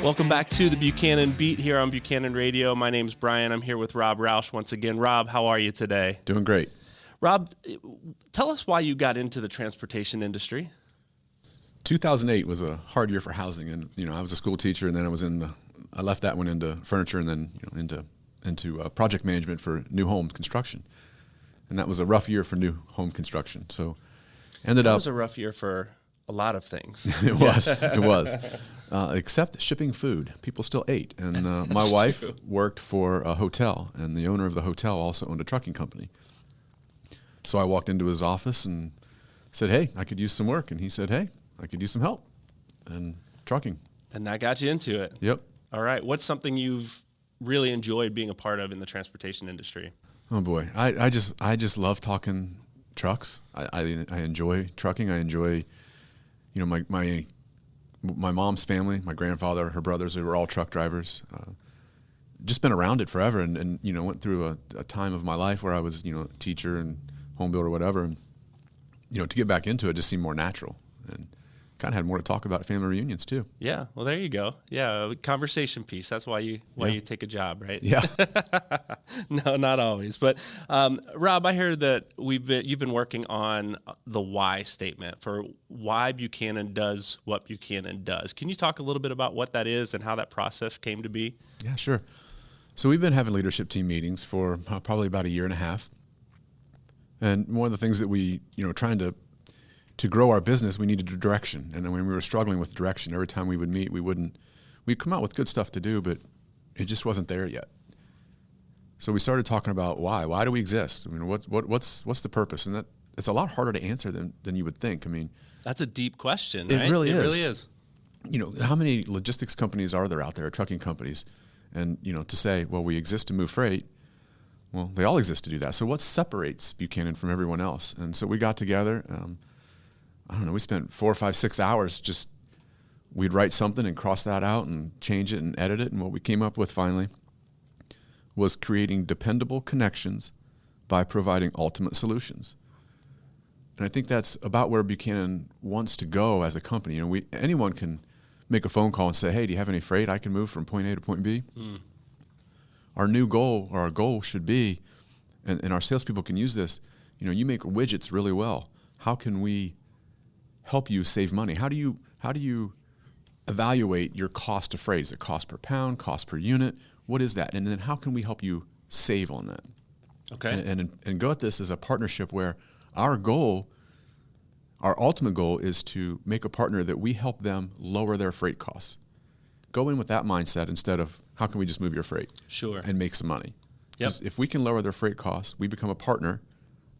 Welcome back to the Buchanan Beat here on Buchanan Radio. My name's Brian. I'm here with Rob Roush once again. Rob, how are you today? Doing great. Rob, tell us why you got into the transportation industry. 2008 was a hard year for housing, and I was a school teacher, and then I left that one into furniture, and then into project management for new home construction, and that was a rough year for new home construction. So, That was a rough year for a lot of things. It was. Except shipping food. People still ate. And my wife worked for a hotel, and the owner of the hotel also owned a trucking company. So I walked into his office and said, "Hey, I could use some work." And he said, "Hey, I could use some help." And trucking. And that got you into it. Yep. All right. What's something you've really enjoyed being a part of in the transportation industry? Oh boy, I just love talking trucks. I enjoy trucking. I enjoy, my mom's family, my grandfather, her brothers, they were all truck drivers. Just been around it forever, and went through a time of my life where I was a teacher and home builder, whatever. And to get back into it just seemed more natural, and kind of had more to talk about at family reunions too. Yeah, well, there you go. Yeah, conversation piece. That's why you take a job, right? Yeah. No, not always. But Rob, I heard that you've been working on the why statement for why Buchanan does what Buchanan does. Can you talk a little bit about what that is and how that process came to be? Yeah, sure. So we've been having leadership team meetings for probably about a year and a half. And one of the things that we, trying to grow our business, we needed a direction. And when we were struggling with direction, every time we would meet, we'd come out with good stuff to do, but it just wasn't there yet. So we started talking about why. Why do we exist? I mean, what's the purpose? And it's a lot harder to answer than you would think. I mean, that's a deep question, right? It really is. How many logistics companies are there out there, trucking companies? And, to say, well, we exist to move freight. Well, they all exist to do that. So what separates Buchanan from everyone else? And so we got together. I don't know, we spent 4, 5, 6 hours we'd write something and cross that out and change it and edit it. And what we came up with finally was creating dependable connections by providing ultimate solutions. And I think that's about where Buchanan wants to go as a company. Anyone can make a phone call and say, "Hey, do you have any freight I can move from point A to point B?" Our new goal, or our goal should be, and our salespeople can use this, you make widgets really well. How can we help you save money? How do you evaluate your cost of freight? Is it cost per pound, cost per unit? What is that? And then how can we help you save on that? Okay. And go at this as a partnership where our ultimate goal is to make a partner that we help them lower their freight costs. Go in with that mindset instead of how can we just move your freight? Sure. And make some money. Yep. If we can lower their freight costs, we become a partner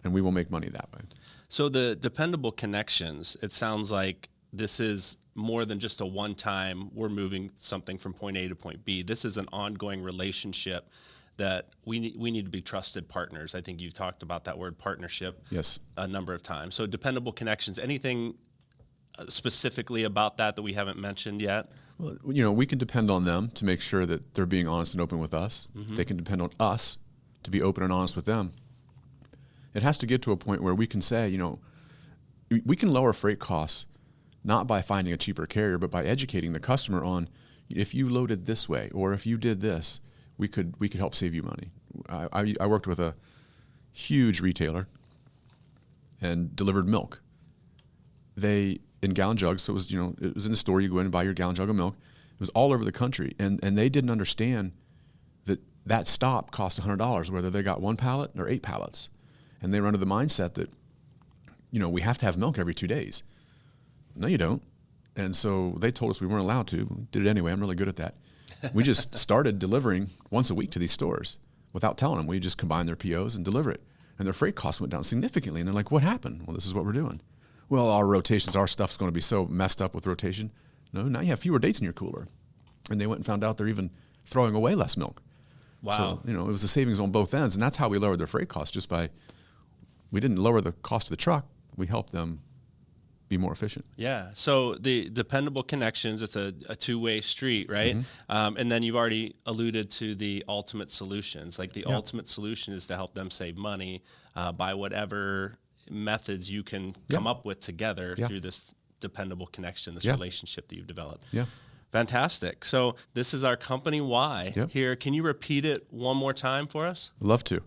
and we will make money that way. So the dependable connections, it sounds like this is more than just a one-time, we're moving something from point A to point B. This is an ongoing relationship that we need to be trusted partners. I think you've talked about that word partnership Yes. a number of times. So dependable connections, anything specifically about that we haven't mentioned yet? Well, we can depend on them to make sure that they're being honest and open with us. Mm-hmm. They can depend on us to be open and honest with them. It has to get to a point where we can say, we can lower freight costs not by finding a cheaper carrier, but by educating the customer on if you loaded this way or if you did this, we could help save you money. I worked with a huge retailer and delivered milk. They in gallon jugs, so it was in the store. You go in and buy your gallon jug of milk. It was all over the country, and they didn't understand that stop cost $100, whether they got 1 pallet or 8 pallets. And they were under the mindset that, we have to have milk every 2 days. No, you don't. And so they told us we weren't allowed to. We did it anyway. I'm really good at that. We just started delivering once a week to these stores without telling them. We just combined their POs and deliver it. And their freight costs went down significantly. And they're like, "What happened?" "Well, this is what we're doing." "Well, our rotations, our stuff's going to be so messed up with rotation." "No, now you have fewer dates in your cooler." And they went and found out they're even throwing away less milk. Wow. So, it was a savings on both ends. And that's how we lowered their freight costs, we didn't lower the cost of the truck. We helped them be more efficient. Yeah. So the dependable connections, it's a two-way street, right? Mm-hmm. And then you've already alluded to the ultimate solutions. Like the ultimate solution is to help them save money by whatever methods you can come up with together through this dependable connection, this relationship that you've developed. Yeah. Fantastic. So this is our company why here. Can you repeat it one more time for us? Love to.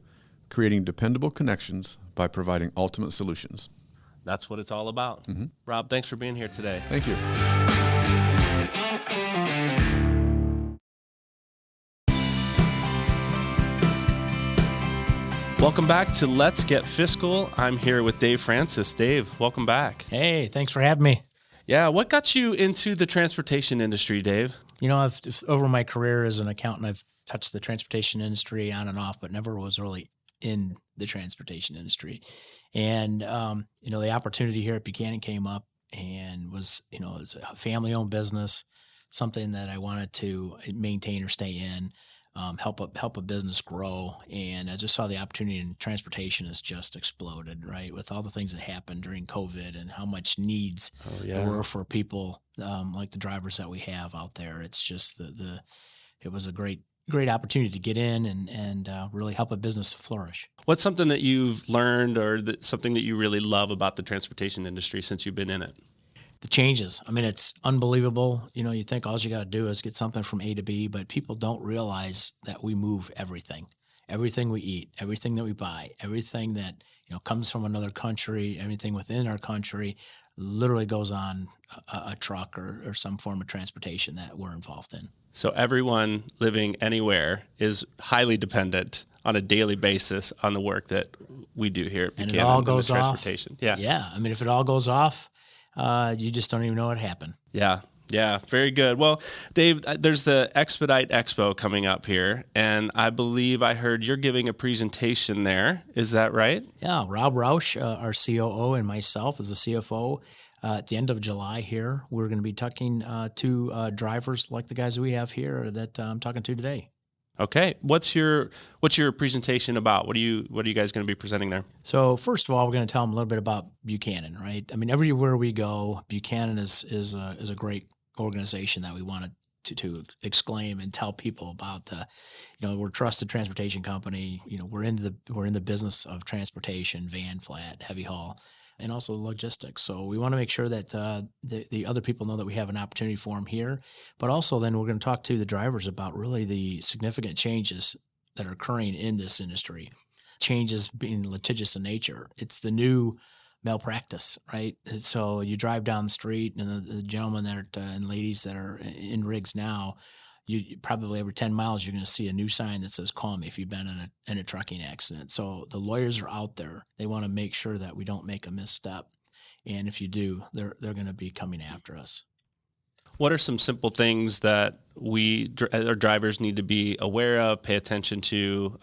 Creating dependable connections by providing ultimate solutions. That's what it's all about. Rob, thanks for being here today. Thank you. Welcome back to Let's Get Fiscal. I'm here with Dave Francis. Dave, welcome back. Hey, thanks for having me. Yeah, what got you into the transportation industry, Dave? You know, I've over my career as an accountant, I've touched the transportation industry on and off, but never was really in the transportation industry. And, the opportunity here at Buchanan came up and was, it's a family-owned business, something that I wanted to maintain or stay in, help a business grow. And I just saw the opportunity, and transportation has just exploded, right? With all the things that happened during COVID and how much needs there were for people like the drivers that we have out there. It's just it was a great opportunity to get in and really help a business flourish. What's something that you've learned or something that you really love about the transportation industry since you've been in it? The changes. I mean, it's unbelievable. You think all you got to do is get something from A to B, but people don't realize that we move everything we eat, everything that we buy, everything that, comes from another country, everything within our country literally goes on a truck or some form of transportation that we're involved in. So everyone living anywhere is highly dependent on a daily basis on the work that we do here at Buchanan. And it all goes transportation. off. Yeah. I mean, if it all goes off, you just don't even know what happened. Yeah, very good. Well, Dave, there's the Expedite Expo coming up here, and I believe I heard you're giving a presentation there. Is that right? Yeah, Rob Roush, our COO, and myself as the CFO, at the end of July here, we're going to be talking to drivers like the guys we have here that I'm talking to today. Okay. What's your presentation about? What are you guys going to be presenting there? So first of all, we're going to tell them a little bit about Buchanan, right? I mean, everywhere we go, Buchanan is a great organization that we wanted to exclaim and tell people about. We're a trusted transportation company. We're in the business of transportation, van, flat, heavy haul, and also logistics. So we want to make sure that the other people know that we have an opportunity for them here. But also then we're going to talk to the drivers about really the significant changes that are occurring in this industry. Changes being litigious in nature. It's the new malpractice, right? So you drive down the street, and the gentlemen and ladies that are in rigs now, you probably every 10 miles you're going to see a new sign that says "Call me if you've been in a trucking accident." So the lawyers are out there. They want to make sure that we don't make a misstep, and if you do, they're going to be coming after us. What are some simple things that our drivers need to be aware of, pay attention to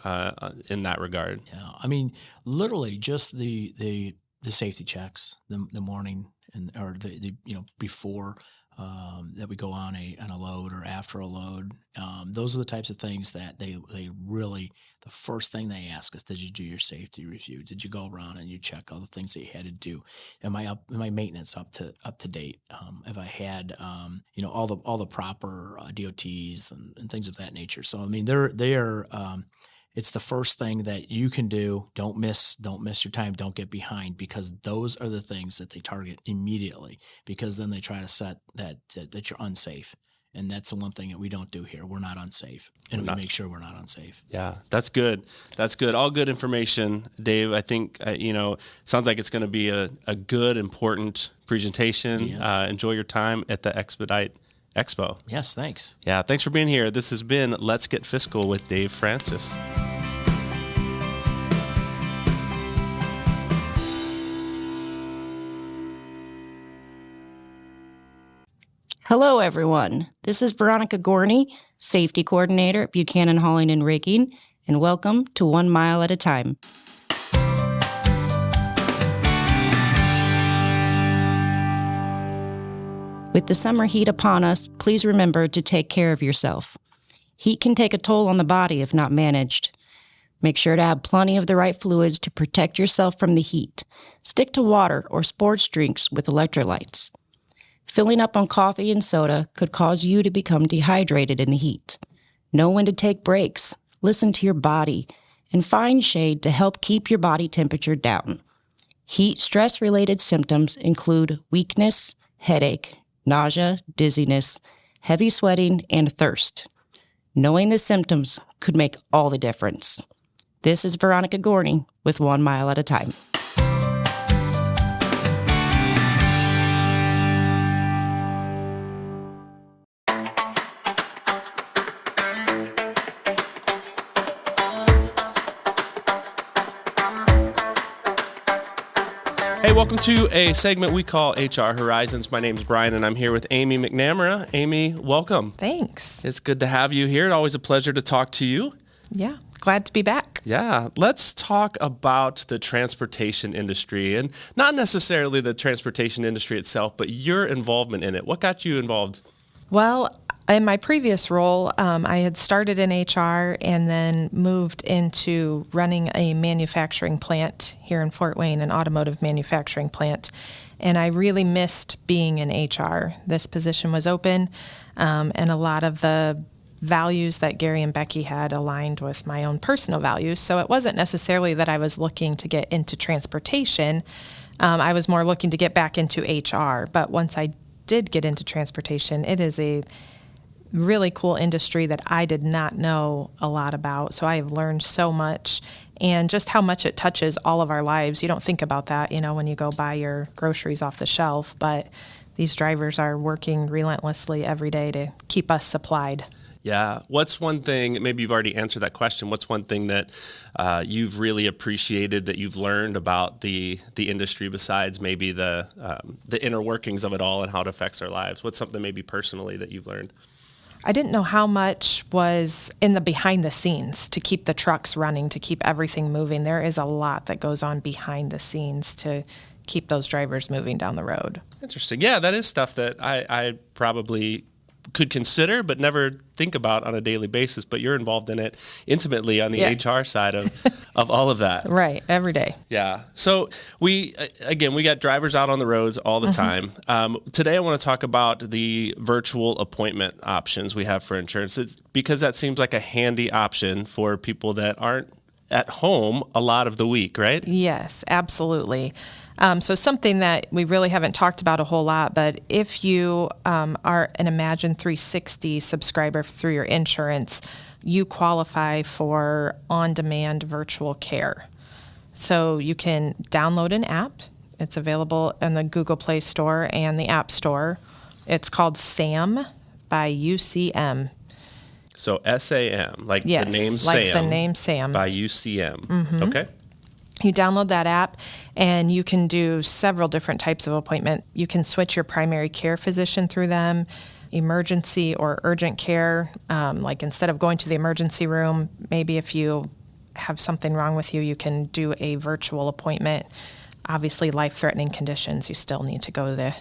in that regard? Yeah, I mean, literally just the safety checks, the morning or the before. That we go on a load or after a load. Those are the types of things that they really, the first thing they ask us, did you do your safety review? Did you go around and you check all the things that you had to do? Am my maintenance up to date? Have I had all the proper DOTs and things of that nature? So I mean they are it's the first thing that you can do. Don't miss your time. Don't get behind, because those are the things that they target immediately, because then they try to set that you're unsafe. And that's the one thing that we don't do here. We're not unsafe, and we make sure we're not unsafe. Yeah, that's good. That's good. All good information, Dave. I think, sounds like it's going to be a good, important presentation. Yes. Enjoy your time at the Expedite Expo. Yes, thanks. Yeah, thanks for being here. This has been Let's Get Fiscal with Dave Francis. Hello, everyone. This is Veronica Gorney, Safety Coordinator at Buchanan Hauling and Rigging, and welcome to 1 Mile at a Time. With the summer heat upon us, please remember to take care of yourself. Heat can take a toll on the body if not managed. Make sure to have plenty of the right fluids to protect yourself from the heat. Stick to water or sports drinks with electrolytes. Filling up on coffee and soda could cause you to become dehydrated in the heat. Know when to take breaks, listen to your body, and find shade to help keep your body temperature down. Heat stress-related symptoms include weakness, headache, nausea, dizziness, heavy sweating, and thirst. Knowing the symptoms could make all the difference. This is Veronica Gorney with 1 Mile at a Time. Hey, welcome to a segment we call HR Horizons. My name's Brian, and I'm here with Amy McNamara. Amy, welcome. Thanks. It's good to have you here. Always a pleasure to talk to you. Yeah, glad to be back. Yeah, let's talk about the transportation industry, and not necessarily the transportation industry itself, but your involvement in it. What got you involved? Well, in my previous role, I had started in HR and then moved into running a manufacturing plant here in Fort Wayne, an automotive manufacturing plant. And I really missed being in HR. This position was open, and a lot of the values that Gary and Becky had aligned with my own personal values. So it wasn't necessarily that I was looking to get into transportation. I was more looking to get back into HR. But once I did get into transportation, it is a really cool industry that I did not know a lot about. So I have learned so much, and just how much it touches all of our lives. You don't think about that, when you go buy your groceries off the shelf, but these drivers are working relentlessly every day to keep us supplied. Yeah. What's one thing, maybe you've already answered that question, what's one thing that you've really appreciated that you've learned about the industry besides maybe the inner workings of it all and how it affects our lives? What's something maybe personally that you've learned? I didn't know how much was in the behind the scenes to keep the trucks running, to keep everything moving. There is a lot that goes on behind the scenes to keep those drivers moving down the road. Interesting. Yeah, that is stuff that I probably could consider but never think about on a daily basis, but you're involved in it intimately on the HR side of all of that. Right, every day. Yeah. So we got drivers out on the roads all the time. Today I want to talk about the virtual appointment options we have for insurance, because that seems like a handy option for people that aren't at home a lot of the week, right? Yes, absolutely. So something that we really haven't talked about a whole lot, but if you are an Imagine 360 subscriber through your insurance, you qualify for on-demand virtual care. So you can download an app. It's available in the Google Play Store and the App Store. It's called SAM by UCM. So SAM, like Yes, the name like Sam. the name Sam. By UCM. Okay. You download that app and you can do several different types of appointment. You can switch your primary care physician through them, emergency or urgent care. Like instead of going to the emergency room, maybe if you have something wrong with you, you can do a virtual appointment. Obviously, life-threatening conditions, you still need to go to the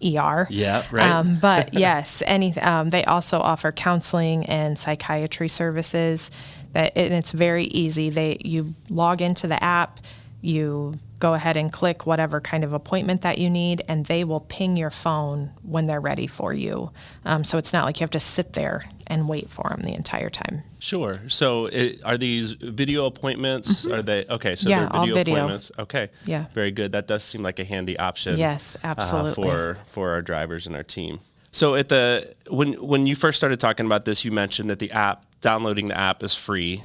ER. Yeah, right. But yes, they also offer counseling and psychiatry services. And it's very easy. You log into the app, you go ahead and click whatever kind of appointment that you need, and they will ping your phone when they're ready for you. So it's not like you have to sit there and wait for them the entire time. Sure. So are these video appointments? Are they okay? So Yeah, they're all video video. appointments. Okay. Yeah. Very good. That does seem like a handy option. Yes, absolutely. For our drivers and our team. So when you first started talking about this, you mentioned that downloading the app is free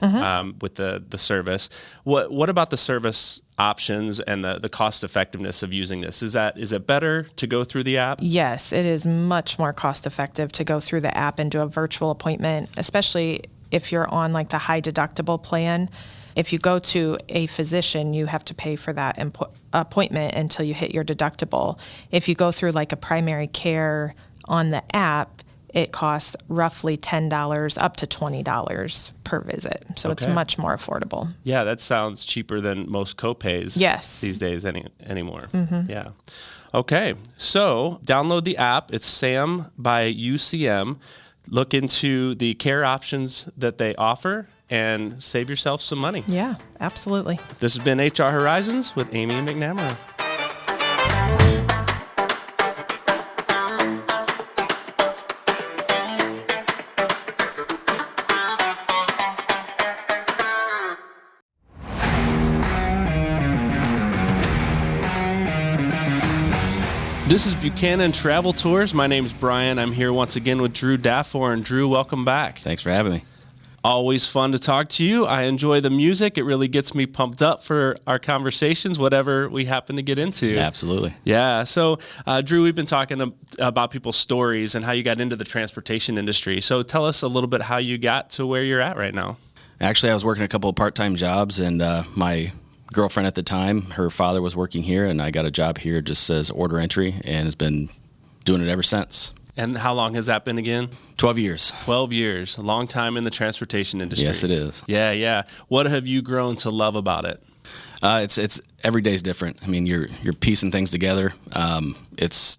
with the service. What about the service options and the cost effectiveness of using this? Is it better to go through the app? Yes, it is much more cost effective to go through the app and do a virtual appointment, especially if you're on like the high deductible plan. If you go to a physician, you have to pay for that appointment until you hit your deductible. If you go through like a primary care on the app, it costs roughly $10 up to $20 per visit. So it's much more affordable. Yeah, that sounds cheaper than most copays these days anymore. Yeah. Okay, so download the app. It's SAM by UCM. Look into the care options that they offer and save yourself some money. Yeah, absolutely. This has been HR Horizons with Amy McNamara. This is Buchanan Travel Tours. My name is Brian. I'm here once again with Drew Daffor. And Drew, welcome back. Thanks for having me. Always fun to talk to you. I enjoy the music. It really gets me pumped up for our conversations, whatever we happen to get into. Absolutely. Yeah. So, Drew, we've been talking about people's stories and how you got into the transportation industry. So tell us a little bit how you got to where you're at right now. Actually, I was working a couple of part-time jobs, and my girlfriend at the time, her father was working here, and I got a job here just as order entry and has been doing it ever since. And how long has that been again? 12 years. 12 years. A long time in the transportation industry. Yes, it is. Yeah. What have you grown to love about it? It's every day's different. I mean, you're piecing things together. It's,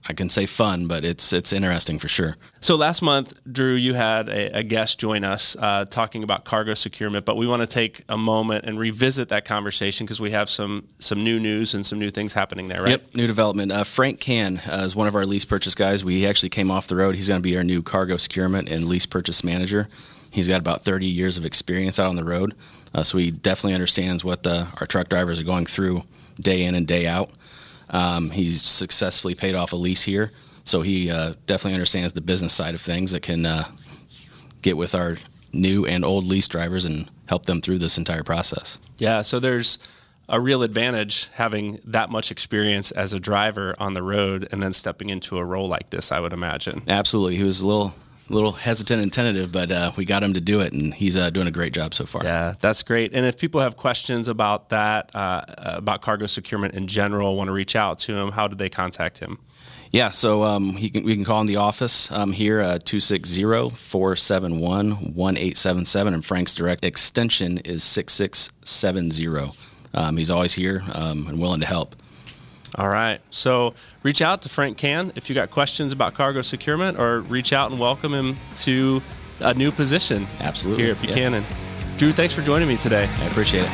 I can say fun, but it's interesting for sure. So last month, Drew, you had a guest join us talking about cargo securement, but we want to take a moment and revisit that conversation because we have some new news and some new things happening there, right? Yep, new development. Frank Can is one of our lease purchase guys. We actually came off the road. He's going to be our new cargo securement and lease purchase manager. He's got about 30 years of experience out on the road, so he definitely understands what our truck drivers are going through day in and day out. He's successfully paid off a lease here, so he definitely understands the business side of things that can get with our new and old lease drivers and help them through this entire process. Yeah, so there's a real advantage having that much experience as a driver on the road and then stepping into a role like this, I would imagine. Absolutely. He was a little hesitant and tentative, but we got him to do it, and he's doing a great job so far. Yeah, that's great. And if people have questions about that, about cargo securement in general, want to reach out to him, how do they contact him? Yeah, so we can call in the office here, 260-471-1877, and Frank's direct extension is 6670. He's always here and willing to help. All right. So reach out to Frank Can if you got questions about cargo securement, or reach out and welcome him to a new position. Absolutely. Here at Buchanan. Yeah. Drew, thanks for joining me today. I appreciate it.